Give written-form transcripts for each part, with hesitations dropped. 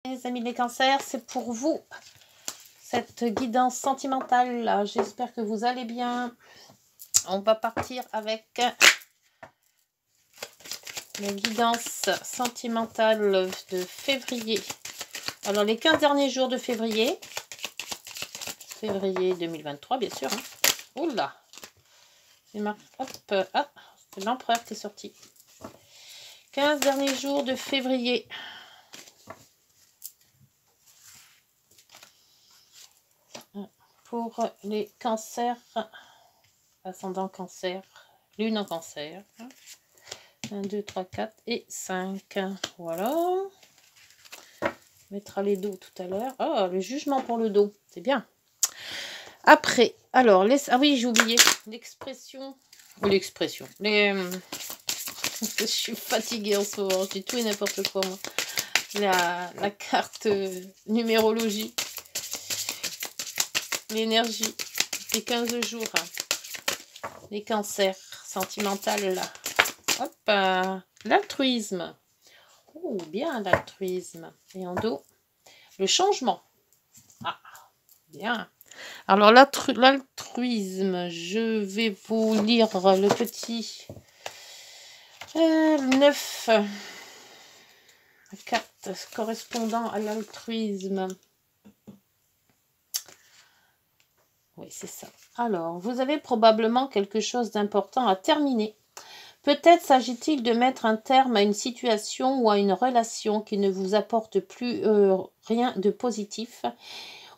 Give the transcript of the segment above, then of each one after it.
Les amis les cancers, c'est pour vous cette guidance sentimentale. J'espère que vous allez bien. On va partir avec la guidance sentimentale de février. Alors les 15 derniers jours de février. Février 2023 bien sûr. Hein. Oula. Hop, ah, c'est l'empereur qui est sorti. 15 derniers jours de février. Pour les cancers, ascendant cancer, lune en cancer. 1, 2, 3, 4 et 5. Voilà. On mettra les dos tout à l'heure. Oh, le jugement pour le dos. C'est bien. Après, alors, ah oui, j'ai oublié l'expression. L'expression. Je suis fatiguée en ce moment. Je dis tout et n'importe quoi. Moi. La carte numérologie. L'énergie des 15 jours. Les cancers sentimentales. Là. Hop, l'altruisme. Oh, bien l'altruisme. Et en dos, le changement. Ah, bien. Alors, l'altruisme, je vais vous lire le petit 9. 4 correspondant à l'altruisme. Oui, c'est ça. Alors, vous avez probablement quelque chose d'important à terminer. Peut-être s'agit-il de mettre un terme à une situation ou à une relation qui ne vous apporte plus rien de positif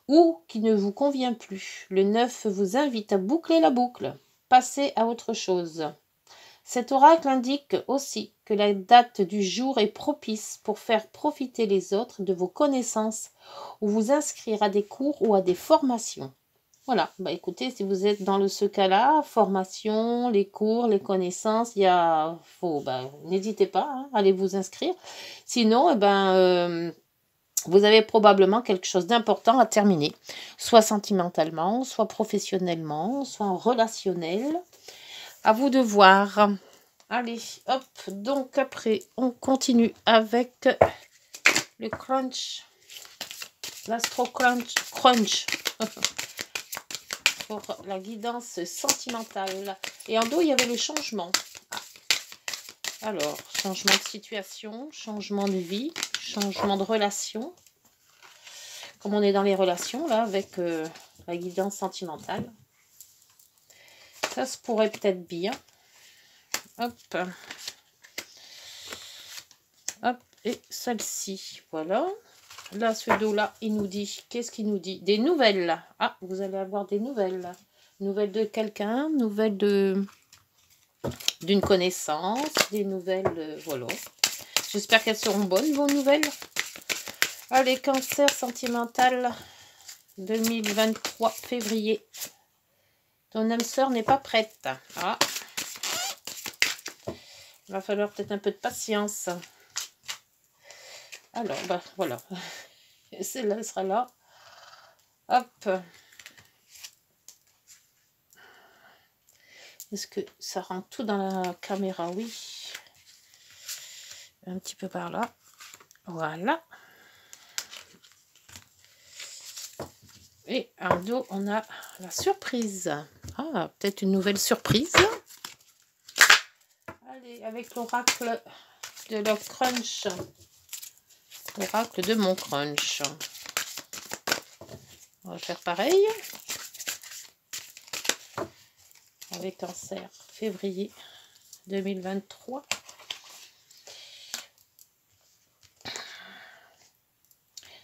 ou qui ne vous convient plus. Le 9 vous invite à boucler la boucle, passer à autre chose. Cet oracle indique aussi que la date du jour est propice pour faire profiter les autres de vos connaissances ou vous inscrire à des cours ou à des formations. Voilà, bah écoutez, si vous êtes dans ce cas-là, formation, les cours, les connaissances, n'hésitez pas, hein, allez vous inscrire. Sinon, vous avez probablement quelque chose d'important à terminer, soit sentimentalement, soit professionnellement, soit en relationnel. À vous de voir. Allez, hop, donc après, on continue avec le crunch, l'astro crunch. Pour la guidance sentimentale. Et en dos, il y avait le changement. Alors, changement de situation, changement de vie, changement de relation. Comme on est dans les relations, là, avec la guidance sentimentale. Ça se pourrait peut-être bien. Hop. Hop. Et celle-ci. Voilà. Là, ce dos-là, il nous dit, qu'est-ce qu'il nous dit? Des nouvelles. Ah, vous allez avoir des nouvelles. Nouvelles de quelqu'un, nouvelles d'une connaissance, des nouvelles, voilà. J'espère qu'elles seront bonnes, vos nouvelles. Allez, cancer sentimental 2023, février. Ton âme sœur n'est pas prête. Ah. Il va falloir peut-être un peu de patience. Alors, voilà. Celle-là, elle sera là. Hop. Est-ce que ça rentre tout dans la caméra? Oui. Un petit peu par là. Voilà. Et en dos, on a la surprise. Ah, peut-être une nouvelle surprise. Allez, avec l'oracle de leur crunch. L'oracle de mon crunch. On va faire pareil. Avec cancer, février 2023.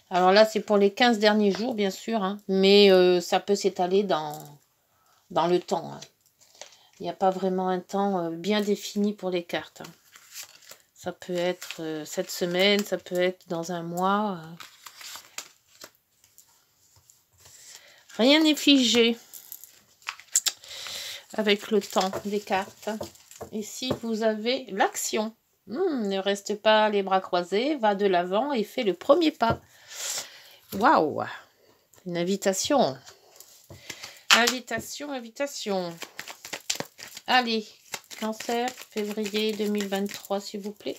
Alors là, c'est pour les 15 derniers jours, bien sûr. Hein, mais ça peut s'étaler dans le temps. Hein. Il n'y a pas vraiment un temps bien défini pour les cartes. Hein. Ça peut être cette semaine, ça peut être dans un mois. Rien n'est figé avec le temps des cartes. Et si vous avez l'action, ne reste pas les bras croisés, va de l'avant et fais le premier pas. Waouh! Une invitation. Invitation, invitation. Allez, cancer, février 2023, s'il vous plaît.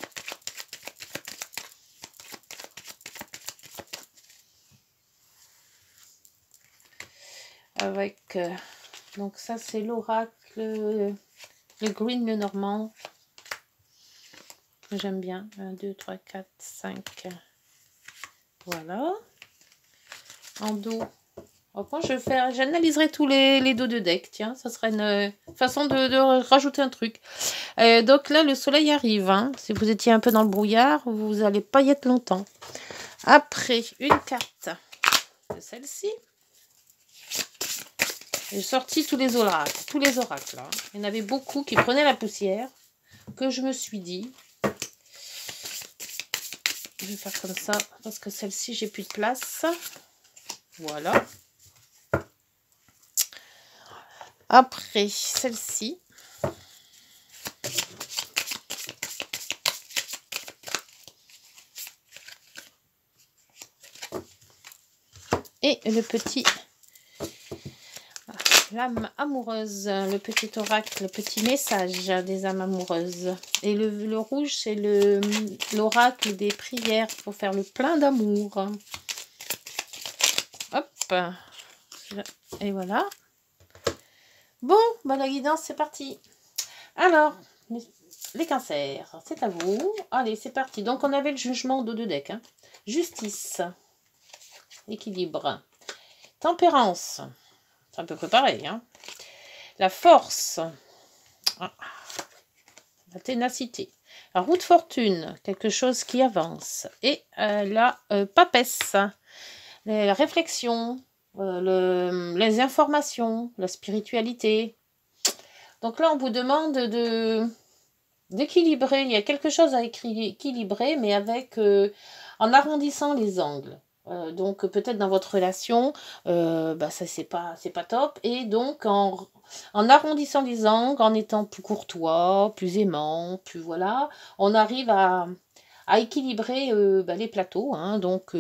avec... donc ça, c'est l'oracle, le Green, le Normand. J'aime bien. 1, 2, 3, 4, 5. Voilà. En dos. Donc moi, j'analyserai tous les dos de deck. Tiens, ça serait une façon de rajouter un truc. Donc là, le soleil arrive. Hein. Si vous étiez un peu dans le brouillard, vous n'allez pas y être longtemps. Après, une carte de celle-ci. J'ai sorti tous les oracles. Là. Il y en avait beaucoup qui prenaient la poussière. Que je me suis dit... Je vais faire comme ça, parce que celle-ci, j'ai plus de place. Voilà. Après, celle-ci. Et le petit... l'âme amoureuse, le petit oracle, le petit message des âmes amoureuses. Et le rouge, c'est l'oracle des prières pour faire le plein d'amour. Hop. Et voilà. Bon, bah la guidance, c'est parti. Alors, les cancers, c'est à vous. Allez, c'est parti. Donc, on avait le jugement de deux decks. Hein. Justice. Équilibre. Tempérance. C'est à peu près pareil. Hein. La force. Ah. La ténacité. La roue de fortune. Quelque chose qui avance. Et la papesse. La réflexion. Les informations. La spiritualité. Donc là, on vous demande d'équilibrer. Il y a quelque chose à équilibrer, mais avec en arrondissant les angles. Donc peut-être dans votre relation, ça c'est pas top. Et donc en arrondissant les angles, en étant plus courtois, plus aimant, plus voilà, on arrive à équilibrer les plateaux. Hein. Donc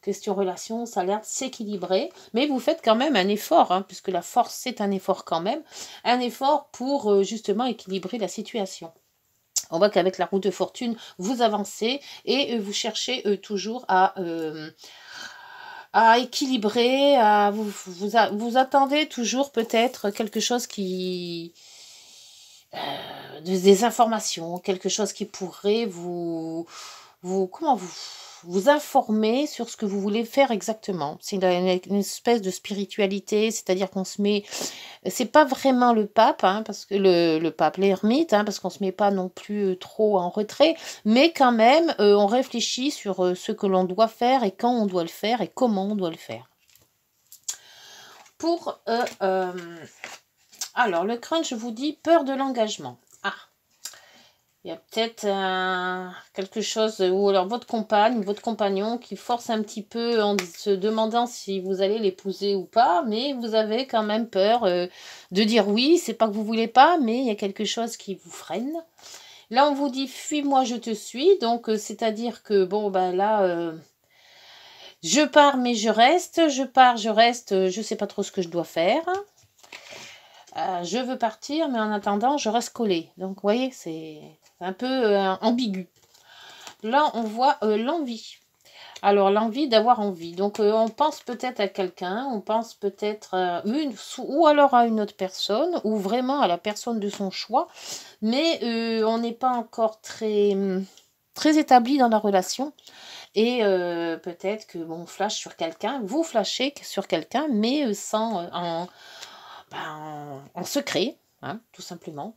question relation, ça a l'air de s'équilibrer. Mais vous faites quand même un effort, hein, puisque la force c'est un effort quand même. Un effort pour justement équilibrer la situation. On voit qu'avec la roue de fortune, vous avancez et vous cherchez toujours à équilibrer, vous attendez toujours peut-être quelque chose qui... des informations, quelque chose qui pourrait vous informer sur ce que vous voulez faire exactement. C'est une espèce de spiritualité, c'est-à-dire qu'on se met... C'est pas vraiment le pape, hein, parce que le pape, l'ermite, hein, parce qu'on se met pas non plus trop en retrait, mais quand même, on réfléchit sur ce que l'on doit faire et quand on doit le faire et comment on doit le faire. Pour... alors, le crunch, je vous dis, peur de l'engagement. Ah, il y a peut-être quelque chose, ou alors votre compagne, votre compagnon qui force un petit peu en se demandant si vous allez l'épouser ou pas, mais vous avez quand même peur de dire oui, c'est pas que vous voulez pas, mais il y a quelque chose qui vous freine. Là, on vous dit fuis-moi, je te suis, donc c'est-à-dire que bon, ben là, je pars mais je reste, je sais pas trop ce que je dois faire. Je veux partir, mais en attendant, je reste collée. Donc, vous voyez, c'est un peu ambigu. Là, on voit l'envie. Alors, l'envie d'avoir envie. Donc, on pense peut-être à quelqu'un, on pense peut-être ou alors à une autre personne, ou vraiment à la personne de son choix. Mais on n'est pas encore très établi dans la relation. Et peut-être que bon, on flash sur quelqu'un, vous flashez sur quelqu'un, mais sans... en secret, hein, tout simplement.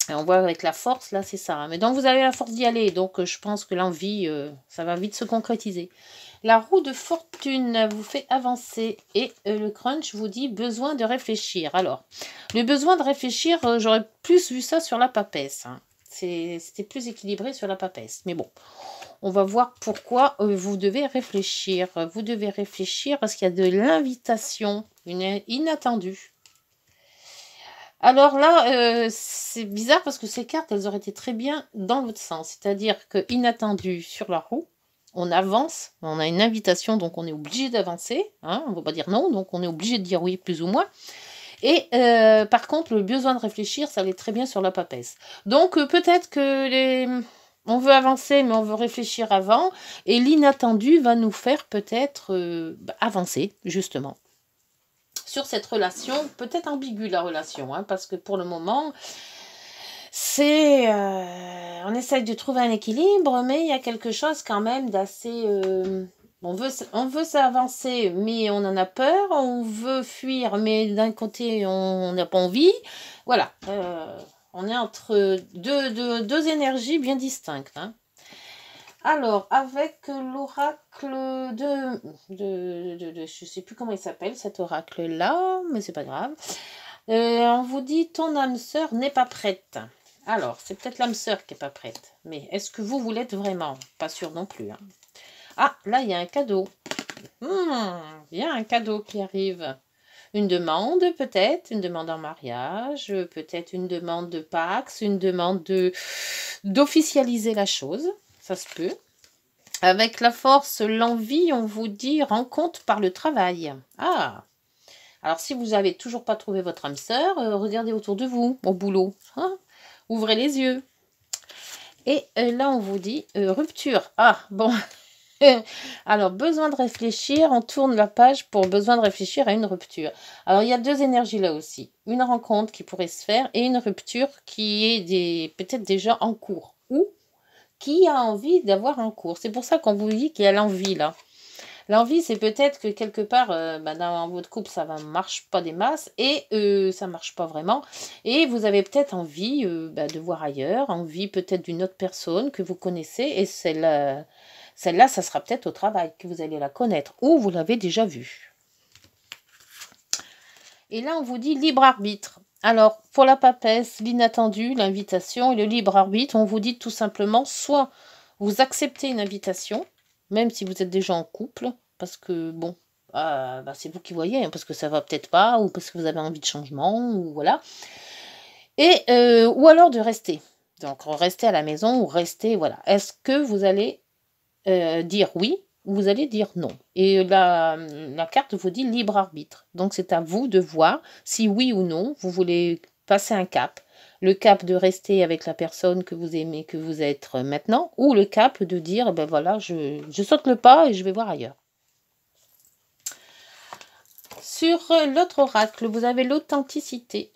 Et on voit avec la force, là, c'est ça. Hein. Mais donc, vous avez la force d'y aller. Donc, je pense que l'envie, ça va vite se concrétiser. La roue de fortune vous fait avancer. Et le crunch vous dit besoin de réfléchir. Alors, le besoin de réfléchir, j'aurais plus vu ça sur la papesse. Hein. C'était plus équilibré sur la papesse. Mais bon, on va voir pourquoi vous devez réfléchir. Vous devez réfléchir parce qu'il y a de l'invitation, une inattendue. Alors là, c'est bizarre parce que ces cartes, elles auraient été très bien dans l'autre sens. C'est-à-dire que inattendu sur la roue, on avance, on a une invitation, donc on est obligé d'avancer. Hein, on ne va pas dire non, donc on est obligé de dire oui plus ou moins. Et par contre, le besoin de réfléchir, ça allait très bien sur la papesse. Donc peut-être que on veut avancer, mais on veut réfléchir avant. Et l'inattendu va nous faire peut-être avancer, justement. sur cette relation, peut-être ambiguë la relation, hein, parce que pour le moment, c'est... on essaye de trouver un équilibre, mais il y a quelque chose quand même d'assez... on veut s'avancer, mais on en a peur, on veut fuir, mais d'un côté, on n'a pas envie. Voilà, on est entre deux énergies bien distinctes, hein. Alors, avec l'oracle je ne sais plus comment il s'appelle cet oracle-là, mais c'est pas grave. On vous dit, ton âme sœur n'est pas prête. Alors, c'est peut-être l'âme sœur qui n'est pas prête. Mais est-ce que vous l'êtes vraiment? Pas sûr non plus, hein. Ah, là, il y a un cadeau. Il y a un cadeau qui arrive. Une demande, peut-être, une demande en mariage, peut-être une demande de Pax, une demande d'officialiser la chose. Ça se peut. Avec la force, l'envie, on vous dit rencontre par le travail. Ah! Alors, si vous n'avez toujours pas trouvé votre âme sœur, regardez autour de vous, au boulot. Hein? Ouvrez les yeux. Et là, on vous dit rupture. Ah, bon. Alors, besoin de réfléchir. On tourne la page pour besoin de réfléchir à une rupture. Alors, il y a deux énergies là aussi. Une rencontre qui pourrait se faire et une rupture qui est peut-être déjà en cours. Ou qui a envie d'avoir en cours. C'est pour ça qu'on vous dit qu'il y a l'envie là. L'envie, c'est peut-être que quelque part, dans votre couple, ça ne marche pas des masses et ça ne marche pas vraiment. Et vous avez peut-être envie de voir ailleurs, envie peut-être d'une autre personne que vous connaissez. Et celle-là, ça sera peut-être au travail que vous allez la connaître ou vous l'avez déjà vue. Et là, on vous dit libre arbitre. Alors, pour la papesse, l'inattendu, l'invitation et le libre arbitre, on vous dit tout simplement, soit vous acceptez une invitation, même si vous êtes déjà en couple, parce que, bon, c'est vous qui voyez, hein, parce que ça va peut-être pas, ou parce que vous avez envie de changement, ou voilà. Et, ou alors de rester. Donc, rester à la maison, ou rester, voilà. Est-ce que vous allez dire oui, ou vous allez dire non? Et la carte vous dit libre arbitre. Donc, c'est à vous de voir si oui ou non, vous voulez passer un cap. Le cap de rester avec la personne que vous aimez, que vous êtes maintenant, ou le cap de dire, ben voilà, je saute le pas et je vais voir ailleurs. Sur l'autre oracle, vous avez l'authenticité.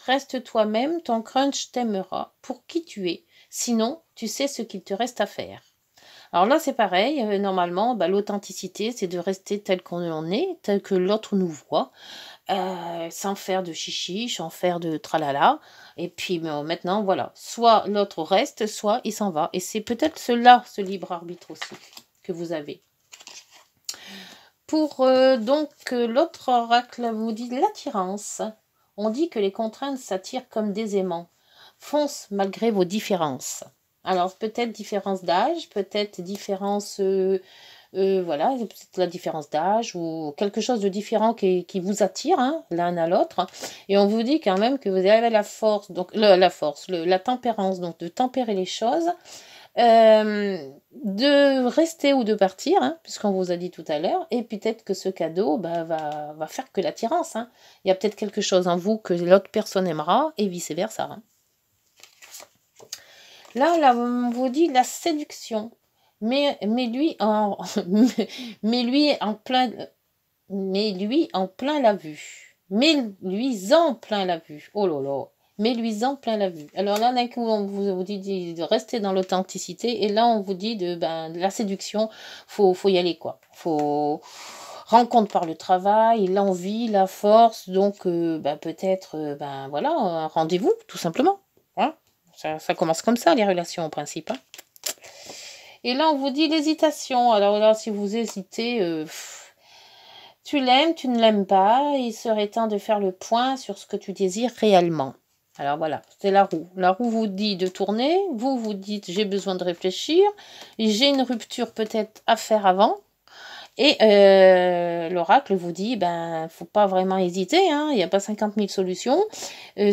Reste toi-même, ton crunch t'aimera pour qui tu es. Sinon, tu sais ce qu'il te reste à faire. Alors là, c'est pareil. Normalement, l'authenticité, c'est de rester tel qu'on est, tel que l'autre nous voit. Sans faire de chichi, sans faire de tralala. Et puis maintenant, voilà, soit l'autre reste, soit il s'en va. Et c'est peut-être ce libre arbitre aussi que vous avez. Pour l'autre oracle vous dit l'attirance. On dit que les contraintes s'attirent comme des aimants. Fonce malgré vos différences. Alors peut-être différence d'âge, peut-être différence... voilà, c'est peut-être la différence d'âge ou quelque chose de différent qui vous attire, hein, l'un à l'autre. Et on vous dit quand même que vous avez la force, donc la tempérance, donc de tempérer les choses, de rester ou de partir, hein, puisqu'on vous a dit tout à l'heure. Et peut-être que ce cadeau va faire que l'attirance. Hein. Il y a peut-être quelque chose en vous que l'autre personne aimera et vice-versa. Hein. Là, on vous dit la séduction. Mais lui en plein la vue. Mais luisant plein la vue. Oh là là. Mais luisant plein la vue. Alors là, d'un coup, on vous dit de rester dans l'authenticité. Et là, on vous dit de la séduction. Faut y aller, quoi. Faut rencontre par le travail, l'envie, la force. Donc, peut-être, voilà, un rendez-vous, tout simplement. Hein, ça commence comme ça, les relations, en principe. Hein. Et là, on vous dit l'hésitation. Alors là, si vous hésitez, tu l'aimes, tu ne l'aimes pas. Il serait temps de faire le point sur ce que tu désires réellement. Alors voilà, c'est la roue. La roue vous dit de tourner. Vous dites, j'ai besoin de réfléchir. J'ai une rupture peut-être à faire avant. Et l'oracle vous dit, faut pas vraiment hésiter, hein, il n'y a pas 50 000 solutions.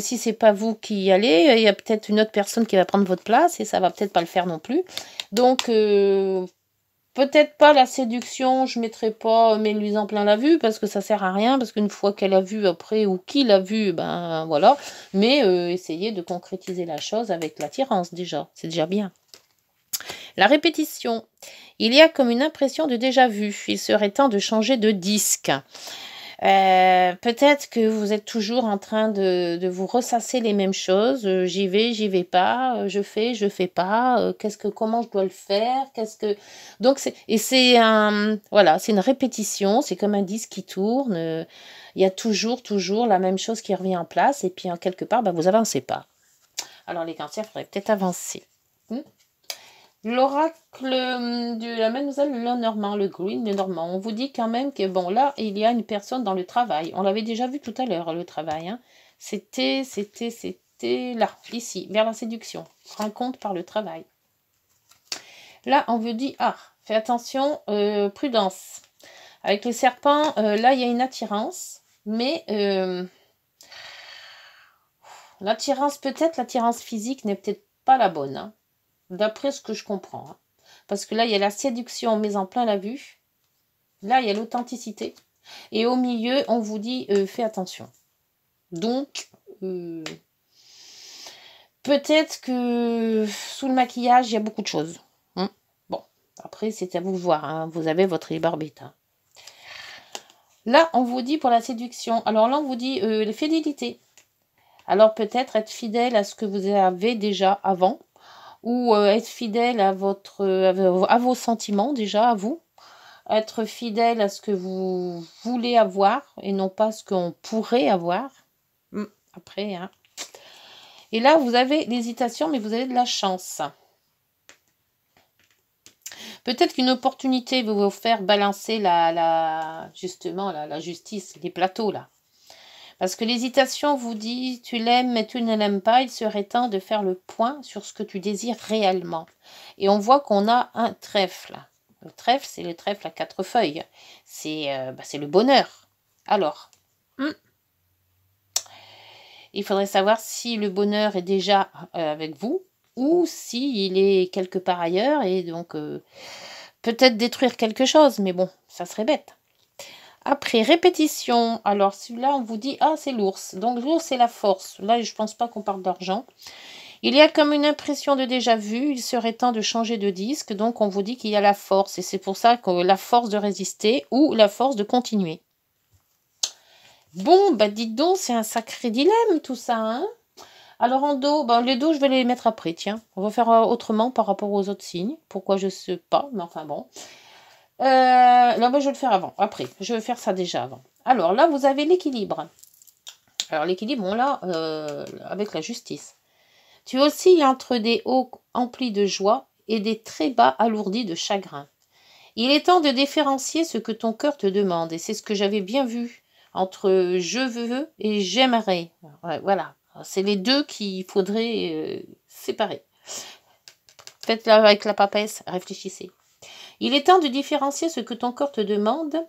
Si c'est pas vous qui y allez, il y a peut-être une autre personne qui va prendre votre place et ça va peut-être pas le faire non plus. Donc, peut-être pas la séduction, je mettrai pas luisant plein la vue parce que ça sert à rien, parce qu'une fois qu'elle a vu après ou qu'il a vu, voilà. Mais essayez de concrétiser la chose avec l'attirance déjà, c'est déjà bien. La répétition. Il y a comme une impression de déjà vu. Il serait temps de changer de disque. Peut-être que vous êtes toujours en train de vous ressasser les mêmes choses. J'y vais pas. Je fais pas. Comment je dois le faire? Donc c'est voilà, c'est une répétition. C'est comme un disque qui tourne. Il y a toujours la même chose qui revient en place. Et puis en quelque part, vous avancez pas. Alors les cancers, il faudrait peut-être avancer. L'oracle de la mademoiselle Lenormand, le Green Lenormand, on vous dit quand même que, bon, là, il y a une personne dans le travail. On l'avait déjà vu tout à l'heure, le travail. Hein. C'était là, ici, vers la séduction. Rencontre par le travail. Là, on vous dit, fais attention, prudence. Avec le serpent, là, il y a une attirance, mais l'attirance physique n'est peut-être pas la bonne, hein. D'après ce que je comprends. Hein. Parce que là, il y a la séduction mise en plein la vue. Là, il y a l'authenticité. Et au milieu, on vous dit, fais attention. Donc, peut-être que sous le maquillage, il y a beaucoup de choses. Hein. Bon, après, c'est à vous de voir. Hein. Vous avez votre libre arbitre. Hein. Là, on vous dit pour la séduction. Alors là, on vous dit les fidélités. Alors peut-être être fidèle à ce que vous avez déjà avant. Ou être fidèle à vos sentiments déjà, à vous. Être fidèle à ce que vous voulez avoir et non pas ce qu'on pourrait avoir. Après, hein. Et là, vous avez l'hésitation, mais vous avez de la chance. Peut-être qu'une opportunité va vous faire balancer justement la justice, les plateaux là. Parce que l'hésitation vous dit, tu l'aimes mais tu ne l'aimes pas, il serait temps de faire le point sur ce que tu désires réellement. Et on voit qu'on a un trèfle. Le trèfle, c'est le trèfle à 4 feuilles. C'est le bonheur. Alors, il faudrait savoir si le bonheur est déjà avec vous ou s'il est quelque part ailleurs et donc peut-être détruire quelque chose, mais bon, ça serait bête. Après, répétition. Alors, celui-là, on vous dit, c'est l'ours. Donc, l'ours, c'est la force. Là, je ne pense pas qu'on parle d'argent. Il y a comme une impression de déjà-vu. Il serait temps de changer de disque. Donc, on vous dit qu'il y a la force. Et c'est pour ça que la force de résister ou la force de continuer. Bon, dites donc, c'est un sacré dilemme, tout ça, hein. Alors, en dos, les dos, je vais les mettre après, tiens. On va faire autrement par rapport aux autres signes. Pourquoi, je ne sais pas, mais enfin bon. Là, je vais le faire avant. Après, je vais faire ça déjà avant. Alors là, vous avez l'équilibre. Alors l'équilibre, on l'a avec la justice. Tu oscilles entre des hauts emplis de joie et des très bas alourdis de chagrin. Il est temps de différencier ce que ton cœur te demande. Et c'est ce que j'avais bien vu entre je veux et j'aimerais. Ouais, voilà. C'est les deux qu'il faudrait séparer. Faites-le avec la papesse, réfléchissez. Il est temps de différencier ce que ton corps te demande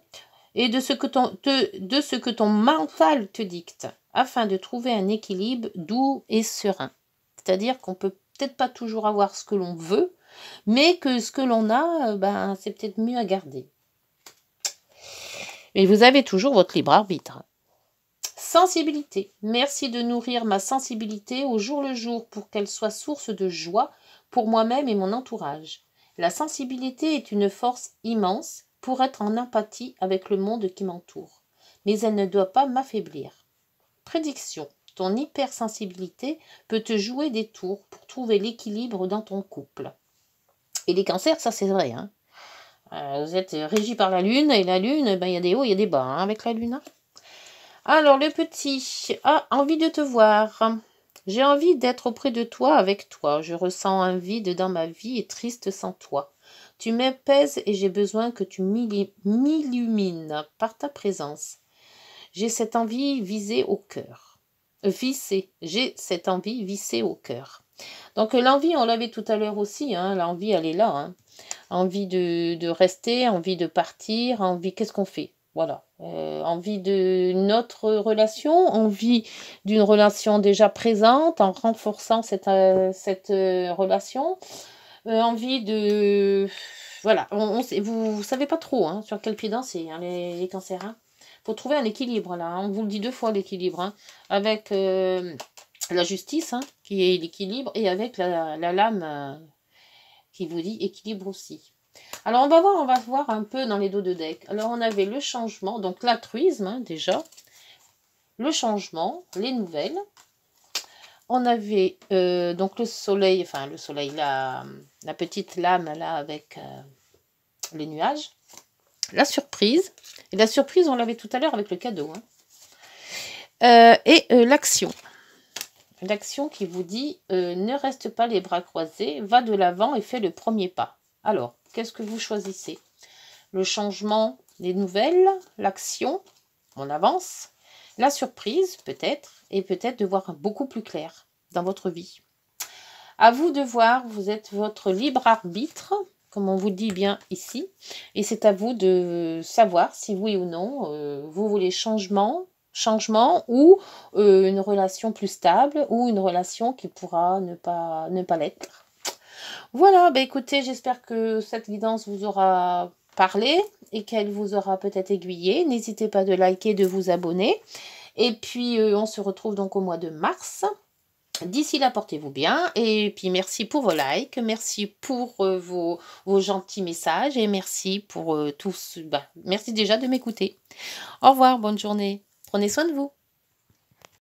et de ce que ton mental te dicte, afin de trouver un équilibre doux et serein. C'est-à-dire qu'on peut peut-être pas toujours avoir ce que l'on veut, mais que ce que l'on a, c'est peut-être mieux à garder. Mais vous avez toujours votre libre arbitre. Sensibilité. Merci de nourrir ma sensibilité au jour le jour pour qu'elle soit source de joie pour moi-même et mon entourage. La sensibilité est une force immense pour être en empathie avec le monde qui m'entoure. Mais elle ne doit pas m'affaiblir. Prédiction. Ton hypersensibilité peut te jouer des tours pour trouver l'équilibre dans ton couple. Et les cancers, ça c'est vrai. Hein. Vous êtes régi par la lune, et la lune, il y a des hauts, il y a des bas hein, avec la lune. Hein. Alors le petit a envie de te voir. J'ai envie d'être auprès de toi, avec toi. Je ressens un vide dans ma vie et triste sans toi. Tu m'apaises et j'ai besoin que tu m'illumines par ta présence. J'ai cette envie visée au cœur. J'ai cette envie vissée au cœur. Donc l'envie, on l'avait tout à l'heure aussi. Hein, l'envie, elle est là. Hein. Envie de rester, envie de partir, envie... Qu'est-ce qu'on fait ? Voilà, envie de notre relation, envie d'une relation déjà présente en renforçant cette relation, envie de... Voilà, vous savez pas trop hein, sur quel pied danser, hein, les cancers. Hein. Faut trouver un équilibre là, hein. On vous le dit 2 fois l'équilibre, hein, avec la justice qui est l'équilibre et avec la lame qui vous dit équilibre aussi. Alors, on va voir un peu dans les dos de deck. Alors, on avait le changement, donc l'altruisme, hein, déjà. Le changement, les nouvelles. On avait donc le soleil, la petite lame là avec les nuages. La surprise. Et la surprise, on l'avait tout à l'heure avec le cadeau. Hein. L'action. L'action qui vous dit ne reste pas les bras croisés, va de l'avant et fais le premier pas. Alors, qu'est-ce que vous choisissez? Le changement, les nouvelles, l'action, on avance, la surprise peut-être, et peut-être de voir beaucoup plus clair dans votre vie. À vous de voir, vous êtes votre libre arbitre, comme on vous dit bien ici, et c'est à vous de savoir si oui ou non vous voulez changement ou une relation plus stable ou une relation qui pourra ne pas l'être. Voilà, bah écoutez, j'espère que cette guidance vous aura parlé et qu'elle vous aura peut-être aiguillé. N'hésitez pas de liker, de vous abonner. Et puis, on se retrouve donc au mois de mars. D'ici là, portez-vous bien. Et puis, merci pour vos likes. Merci pour vos gentils messages. Et merci pour tous. Merci déjà de m'écouter. Au revoir, bonne journée. Prenez soin de vous.